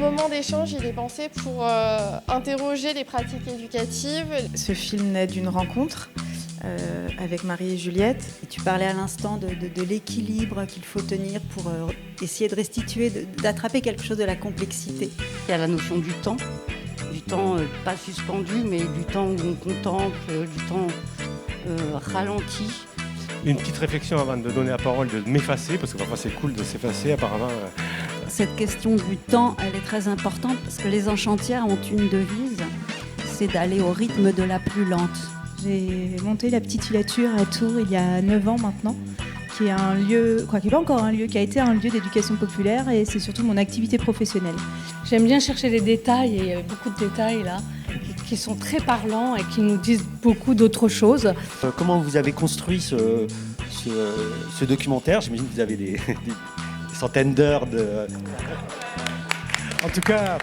moment d'échange, il est pensé pour interroger les pratiques éducatives. Ce film naît d'une rencontre avec Marie et Juliette. Et tu parlais à l'instant de l'équilibre qu'il faut tenir pour essayer de restituer, d'attraper quelque chose de la complexité. Il y a la notion du temps pas suspendu, mais du temps où on contemple, du temps ralenti. Une petite réflexion avant de donner la parole, de m'effacer, parce que parfois c'est cool de s'effacer apparemment. Cette question du temps, elle est très importante parce que les enchantières ont une devise, c'est d'aller au rythme de la plus lente. J'ai monté la petite filature à Tours il y a 9 ans maintenant, qui est un lieu, qui n'est pas encore un lieu, qui a été un lieu d'éducation populaire et c'est surtout mon activité professionnelle. J'aime bien chercher les détails et il y avait beaucoup de détails là qui sont très parlants et qui nous disent beaucoup d'autres choses. Comment vous avez construit ce documentaire? J'imagine que vous avez des centaines d'heures de... En tout cas,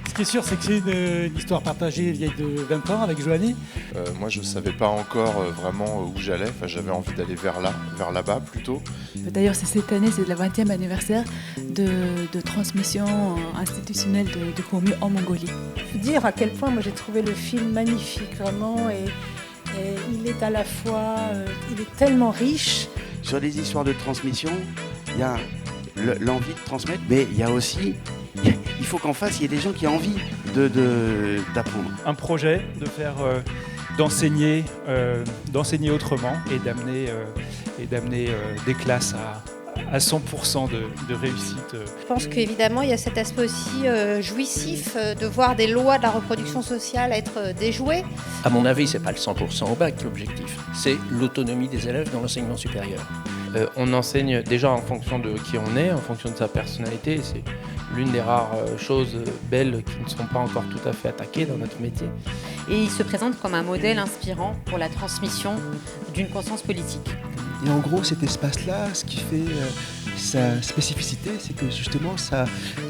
ce qui est sûr, c'est que c'est une histoire partagée vieille de 20 ans avec Joanie. Moi, je ne savais pas encore vraiment où j'allais. Enfin, j'avais envie d'aller vers là-bas plutôt. D'ailleurs, c'est cette année, c'est le 20e anniversaire de transmission institutionnelle de Komu en Mongolie. Je veux dire à quel point moi j'ai trouvé le film magnifique, vraiment, et il est à la fois, il est tellement riche. Sur les histoires de transmission, il y a l'envie de transmettre, mais il y a aussi... Il faut qu'en face, il y ait des gens qui ont envie d'apprendre. Un projet de faire d'enseigner autrement et d'amener des classes à 100% de réussite. Je pense qu'évidemment, il y a cet aspect aussi jouissif de voir des lois de la reproduction sociale être déjouées. À mon avis, ce n'est pas le 100% au bac l'objectif, c'est l'autonomie des élèves dans l'enseignement supérieur. On enseigne déjà en fonction de qui on est, en fonction de sa personnalité. Et c'est l'une des rares choses belles qui ne sont pas encore tout à fait attaquées dans notre métier. Et il se présente comme un modèle inspirant pour la transmission d'une conscience politique. Et en gros, cet espace-là, ce qui fait sa spécificité, c'est que justement,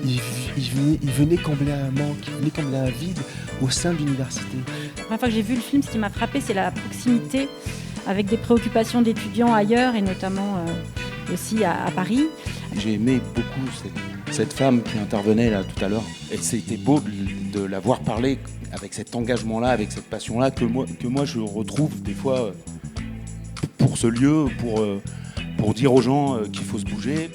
il venait combler un manque, il venait combler un vide au sein de l'université. La première fois que j'ai vu le film, ce qui m'a frappé, c'est la proximité avec des préoccupations d'étudiants ailleurs et notamment aussi à Paris. J'ai aimé beaucoup cette femme qui intervenait là tout à l'heure. Et c'était beau de la voir parler avec cet engagement-là, avec cette passion-là que moi je retrouve des fois pour ce lieu, pour dire aux gens qu'il faut se bouger.